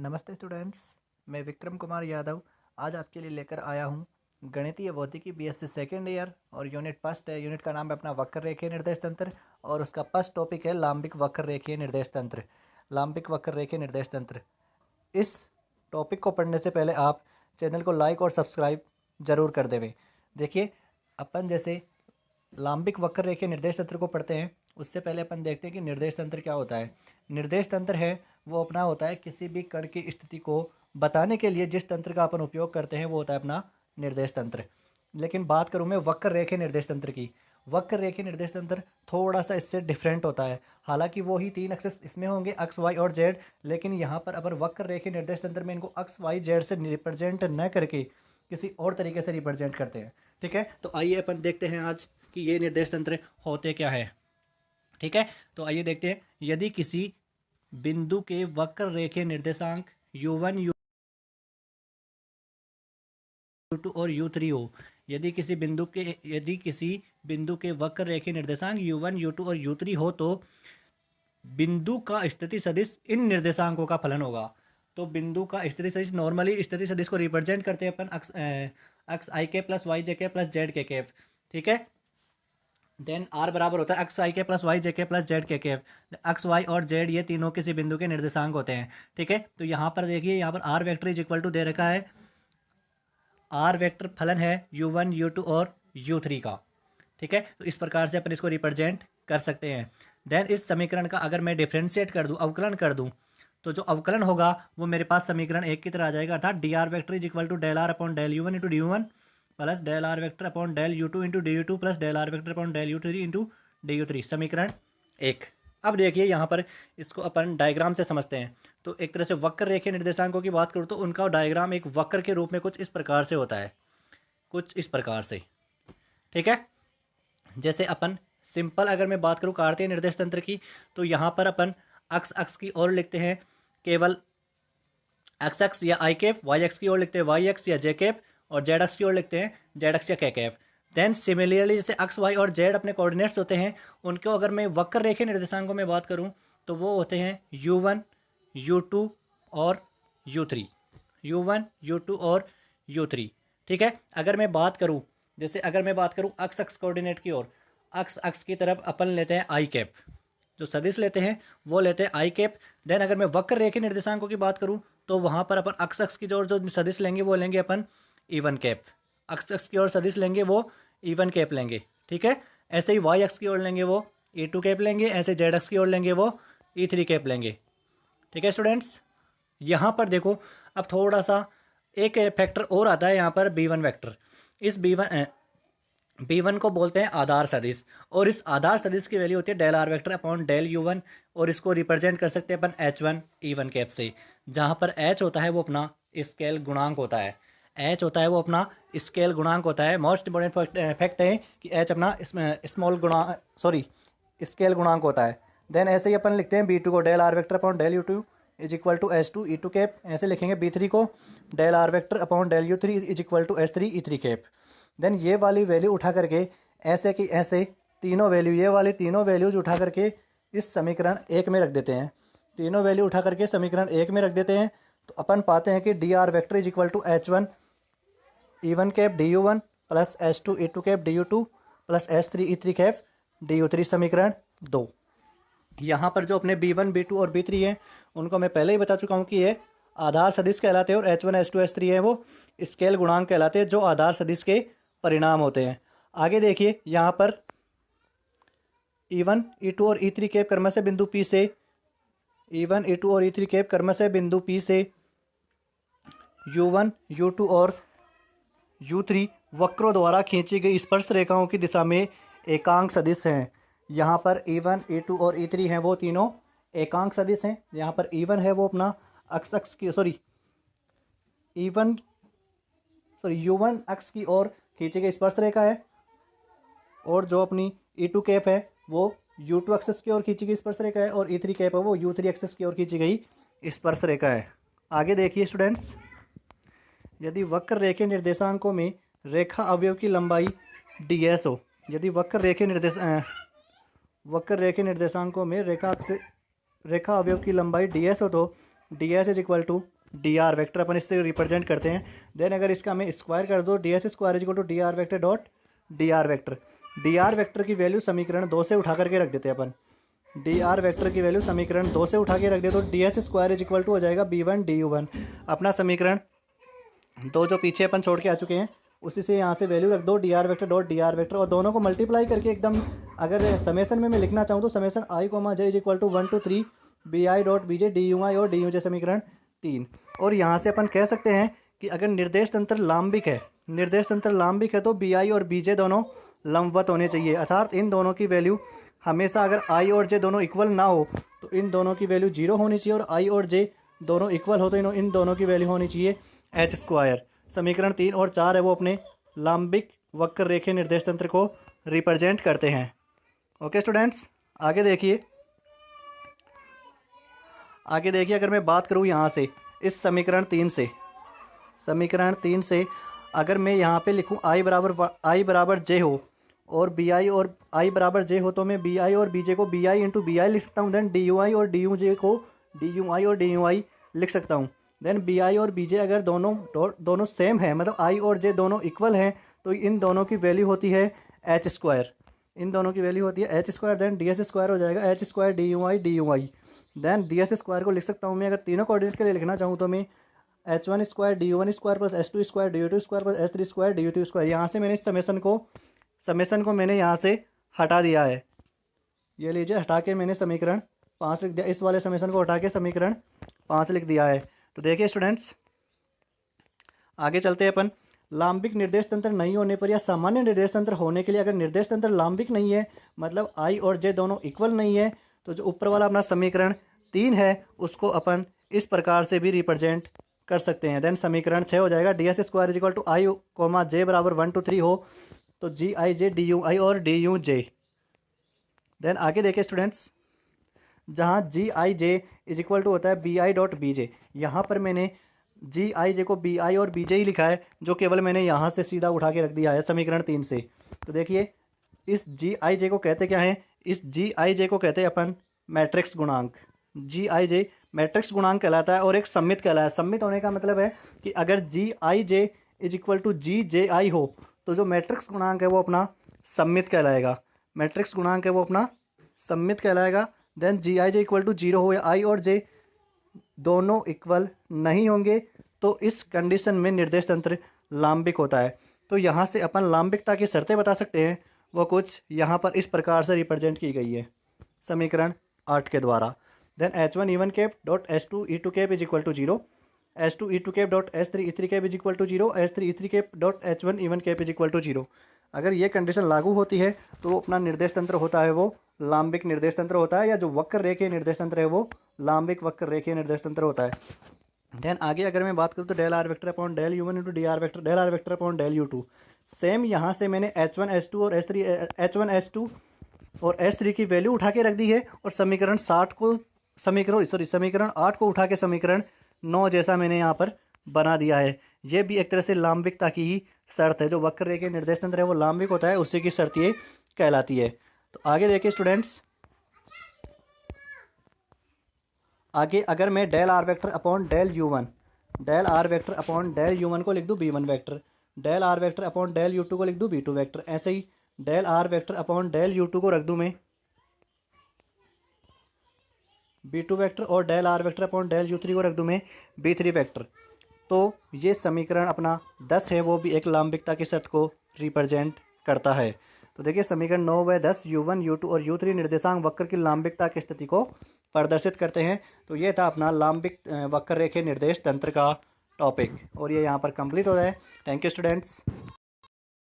नमस्ते स्टूडेंट्स, मैं विक्रम कुमार यादव आज आपके लिए लेकर आया हूँ गणितीय भौतिकी बीएससी सेकेंड ईयर और यूनिट फर्स्ट है। यूनिट का नाम है अपना वक्र रेखीय निर्देश तंत्र और उसका फर्स्ट टॉपिक है लांबिक वक्र रेखीय निर्देश तंत्र। लांबिक वक्र रेखीय निर्देश तंत्र, इस टॉपिक को पढ़ने से पहले आप चैनल को लाइक और सब्सक्राइब जरूर कर देवें। देखिए, अपन जैसे लांबिक वक्र रेखीय निर्देश तंत्र को पढ़ते हैं उससे पहले अपन देखते हैं कि निर्देश तंत्र क्या होता है। निर्देश तंत्र है वो अपना होता है किसी भी कण की स्थिति को बताने के लिए जिस तंत्र का अपन उपयोग करते हैं वो होता है अपना निर्देश तंत्र। लेकिन बात करूं मैं वक्र रेखीय निर्देश तंत्र की। वक्र रेखीय निर्देश तंत्र थोड़ा सा इससे डिफरेंट होता है। हालांकि वो ही तीन एक्सेस इसमें होंगे, एक्स वाई और जेड, लेकिन यहाँ पर अपन वक्र रेखीय निर्देश तंत्र में इनको एक्स वाई जेड से रिप्रेजेंट न करके किसी और तरीके से रिप्रेजेंट करते हैं। ठीक है, तो आइए अपन देखते हैं आज कि ये निर्देश तंत्र होते क्या है। ठीक है, तो आइए देखते हैं। यदि किसी बिंदु के वक्र रेखीय निर्देशांक u1 u2 और u3 हो, यदि किसी बिंदु के वक्र रेखीय निर्देशांक u1 u2 और u3 हो तो बिंदु का स्थिति सदिश इन निर्देशांकों का फलन होगा। तो बिंदु का स्थिति सदिश, नॉर्मली स्थिति सदिश को रिप्रेजेंट करते हैं अपन एक्स आई के प्लस वाई जे के प्लस जेड के कैफ। ठीक है, देन आर बराबर होता है एक्स आई के प्लस वाई जे के प्लस जेड के कैफ। एक्स वाई और जेड ये तीनों किसी बिंदु के निर्देशांक होते हैं। ठीक है, तो यहाँ पर देखिए, यहाँ पर R vector is equal to दे रखा है, आर वेक्टर फलन है u1 u2 और u3 का। ठीक है, तो इस प्रकार से अपन इसको रिप्रेजेंट कर सकते हैं। देन इस समीकरण का अगर मैं डिफ्रेंशिएट कर दूं, अवकलन कर दूं, तो जो अवकलन होगा वो मेरे पास समीकरण एक की तरह आ जाएगा, अर्थात d r vector is equal to del r upon del you one into d u one plus del are vector upon del you two into d u two plus del are vector upon del you three into d u three. समीकरण एक। अब देखिए यहाँ पर इसको अपन diagram से समझते हैं। तो एक तरह से वक्र रेखीय निर्देशांकों की बात करूँ तो उनका डायग्राम एक वक्र के रूप में कुछ इस प्रकार से होता है, कुछ इस प्रकार से। ठीक है, जैसे अपन सिंपल अगर मैं बात करूँ कार्तीय निर्देश तंत्र की, तो यहाँ पर अपन अक्स अक्स की ओर लिखते हैं केवल एक्स एक्स या आई कैप, वाई एक्स की ओर लिखते हैं वाई एक्स या जे कैप, और जेड एक्स की ओर लिखते हैं जेड एक्स या के कैप। देन सिमिलरली जैसे एक्स वाई और जेड अपने कोऑर्डिनेट्स होते हैं, उनको अगर मैं वक्र रेखीय निर्देशांकों में बात करूं तो वो होते हैं u1 u2 और u3, u1 u2 और u3। ठीक है, अगर मैं बात करूं, जैसे अगर मैं बात करूं एक्स एक्स कोऑर्डिनेट की ओर, एक्स एक्स की तरफ अपन लेते हैं आई कैप, जो सदिश लेते हैं वो लेते हैं आई कैप। देन अगर मैं वक्र रेखीय निर्देशांकों की बात करूं तो वहां पर अपन एक्स एक्स की ओर जो सदिश लेंगे वो लेंगे अपन इवन कैप, एक्स एक्स की ओर सदिश लेंगे वो इवन कैप लेंगे। ठीक है, ऐसे ही वाई एक्स की ओर लेंगे वो ई टू कैप लेंगे, ऐसे जेड एक्स की ओर लेंगे वो ई थ्री कैप लेंगे। ठीक है स्टूडेंट्स, यहाँ पर देखो अब थोड़ा सा एक फैक्टर और आता है यहाँ पर b1 वेक्टर। इस b1 को बोलते हैं आधार सदिश, और इस आधार सदिश की वैल्यू होती है del are vector upon del u1, और इसको रिप्रेजेंट कर सकते हैं अपन h1 इवन कैप से, जहाँ पर h होता है वो अपना स्केल गुणांक होता है। h होता है वो अपना स्केल गुणांक होता है। मोस्ट इंपॉर्टेंट फैक्ट है कि h अपना स्मॉल स्केल गुणांक होता है। देन ऐसे ही अपन लिखते हैं b2 को del are vector upon del u2 is equal to h2 e2 cap, ऐसे लिखेंगे b3 को del are vector upon del u3 is equal to h3 e3 cap. Then ये वाली वैल्यू उठा करके ऐसे कि ऐसे तीनों वैल्यू, ये वाली तीनों वैल्यूज उठा करके इस समीकरण एक में रख देते हैं। तीनों वैल्यू उठा करके समीकरण एक में रख देते हैं, तो अपन पाते हैं कि d r vector is equal to h1 e one cap d u one plus h2 e two cap d u two plus h3 ई3 कैप डी यू थ्री। समीकरण दो। यहाँ पर जो अपने b1 b2 और b3 हैं उनको मैं पहले ही बता चुका हूँ कि ये आधार सदिश कहलाते हैं, और h1 h2 h3 है वो स्केल गुणांक कहलाते हैं जो आधार सदिश के परिणाम होते हैं। आगे देखिए, यहाँ पर e1 e2 और e3 कैप क्रम से बिंदु P से, e1 e2 और e3 कैप क्रम से बिंदु P से u1 u2 और u3 वक्रों द्वारा खींची गई स्पर्श रेखाओं की दिशा में एकांक सदिश हैं। यहाँ पर e1 e2 और e3 हैं वो तीनों एकांक सदिश हैं। यहाँ पर e1 है वो अपना अक्स अक्स की u1 अक्स की ओर खींची गई स्पर्श रेखा है, और जो अपनी e2 कैप है वो u2 एक्सेस की ओर खींची गई स्पर्श रेखा है, और e3 कैप है वो u3 एक्सेस की ओर खींची गई स्पर्श रेखा है। आगे देखिए स्टूडेंट्स, यदि वक्र रेखीय निर्देशांकों में रेखा अवयव की लंबाई ds हो, यदि वक्र रेखीय निर्देशांकों में रेखा अवयव की लंबाई ds हो तो D S is equal to D R vector, अपन इससे रिप्रेजेंट करते हैं। देन अगर इसका हमें स्क्वायर कर दो, d S square is equal to D R vector dot d are vector. D are vector की वैल्यू समीकरण 2 से उठा करके रख देते हैं अपन। डी आर वैक्टर की वैल्यू समीकरण 2 से उठा के रख दे तो D S square is equal to हो जाएगा b one d u one. अपना समीकरण 2 जो पीछे अपन छोड़ के आ चुके हैं उसी से यहाँ से वैल्यू रख दो, D R vector dot d R vector, और दोनों को मल्टीप्लाई करके एकदम अगर समेसन में मैं लिखना चाहूँ तो summation I comma J is equal to 1 to 3 B I dot B J D you I और डी यू जे, समीकरण 3। और यहाँ से अपन कह सकते हैं कि अगर निर्देश तंत्र लांबिक है, निर्देश तंत्र लांबिक है तो बी आई और बी जे दोनों लंबवत होने चाहिए, अर्थात इन दोनों की वैल्यू हमेशा, अगर आई और जे दोनों इक्वल ना हो तो इन दोनों की वैल्यू 0 होनी चाहिए, और आई और जे दोनों इक्वल हो तो इन दोनों की वैल्यू होनी चाहिए एच स्क्वायर। समीकरण 3 और 4 है वो अपने लांबिक वक्र रेखे निर्देश तंत्र को रिप्रेजेंट करते हैं। ओके स्टूडेंट्स, आगे देखिए, आगे देखिए अगर मैं बात करूँ यहाँ से इस समीकरण 3 से, समीकरण 3 से अगर मैं यहाँ पे लिखूँ आई बराबर जे हो और बी आई और आई बराबर जे हो तो मैं बी आई और बी जे को b i into b i लिख सकता हूँ। देन डी यू आई और डी यू जे को डी यू आई और डी यू आई लिख सकता हूँ। देन बी आई और बी जे अगर दोनों सेम है, मतलब आई और जे दोनों इक्वल हैं, तो इन दोनों की वैल्यू होती है एच स्क्वायर, इन दोनों की वैल्यू होती है h square. Then d S square हो जाएगा h square d you i. Then d S square को लिख सकता हूँ मैं, अगर तीनों कोऑर्डिनेट के लिए लिखना चाहूँ तो मैं h one square d u one square plus h two square d u two square plus h three square d u two square. यहाँ से मैंने इस समेसन को मैंने यहाँ से हटा दिया है, ये लीजिए हटा के मैंने समीकरण 5 लिख दिया, इस वाले समेसन को हटा के समीकरण 5 लिख दिया है। तो देखिए स्टूडेंट्स, आगे चलते हैं अपन। लांबिक निर्देश तंत्र नहीं होने पर या सामान्य निर्देश तंत्र होने के लिए, अगर निर्देश तंत्र लांबिक नहीं है मतलब आई और जे दोनों इक्वल नहीं है, तो जो ऊपर वाला अपना समीकरण 3 है उसको अपन इस प्रकार से भी रिप्रेजेंट कर सकते हैं। देन समीकरण 6 हो जाएगा D S square is equal to I comma J बराबर 1 to 3 हो तो जी i J D you I और डी यू जे। देन आगे देखिए स्टूडेंट्स, जहाँ g i j is equal to होता है बी आई डॉट बी जे, यहाँ पर मैंने जी आई जे को बी आई और बी जे ही लिखा है, जो केवल मैंने यहाँ से सीधा उठा के रख दिया है समीकरण 3 से। तो देखिए इस जी आई जे को कहते क्या है, इस जी आई जे को कहते हैं अपन मैट्रिक्स गुणांक। जी आई जे मैट्रिक्स गुणांक कहलाता है और एक सम्मित कहलाता है। सम्मित होने का मतलब है कि अगर जी i j is equal to जी जे आई हो तो जो मैट्रिक्स गुणांक है वो अपना सम्मित कहलाएगा, मैट्रिक्स गुणांक है वो अपना सम्मित कहलाएगा। Then g i j equal to 0 हो या आई और जे दोनों इक्वल नहीं होंगे तो इस कंडीशन में निर्देश तंत्र लांबिक होता है। तो यहाँ से अपन लांबिकता की शर्तें बता सकते हैं, वो कुछ यहाँ पर इस प्रकार से रिप्रेजेंट की गई है समीकरण 8 के द्वारा। Then h one e one cap dot h two e two cap is equal to 0, h two e two cap dot h three e three cap is equal to 0, h three e three cap dot h one e one cap is equal to 0। अगर ये condition लागू होती है तो अपना निर्देश तंत्र होता है वो लांबिक निर्देश तंत्र होता है, या जो वक्र रेखीय निर्देश तंत्र है वो लांबिक वक्र रेखीय निर्देश तंत्र होता है। देन आगे अगर मैं बात करूँ तो del are vector upon del you one into d r vector, del are vector upon del you two. Same यहाँ से मैंने एच वन एच टू और एच थ्री और एच थ्री की वैल्यू उठा के रख दी है, और समीकरण 8 को उठा के समीकरण 9 जैसा मैंने यहाँ पर बना दिया है। ये भी एक तरह से लांबिकता की ही शर्त है, जो वक्र रेखीय निर्देश तंत्र है वो लांबिक होता है, उसी की शर्त ये कहलाती है। तो आगे देखिए स्टूडेंट्स, आगे अगर मैं del are vector upon del you one, del are vector upon del you one को लिख दूँ B one vector, del are vector upon del you two को लिख दूँ बी टू वैक्टर, ऐसे ही del are vector upon del you two को रख दूँ मैं बी टू वैक्टर, और del are vector upon del you three को रख दूँ मैं बी थ्री वैक्टर। तो ये समीकरण अपना 10 है वो भी एक लांबिकता की शर्त को रिप्रेजेंट करता है। तो देखिए समीकरण 9 व 10 u1 u2 और u3 निर्देशांक वक्र की लांबिकता की स्थिति को प्रदर्शित करते हैं। तो ये था अपना लांबिक वक्र रेखीय निर्देश तंत्र का टॉपिक, और ये यहाँ पर कंप्लीट हो रहा है। Thank you students.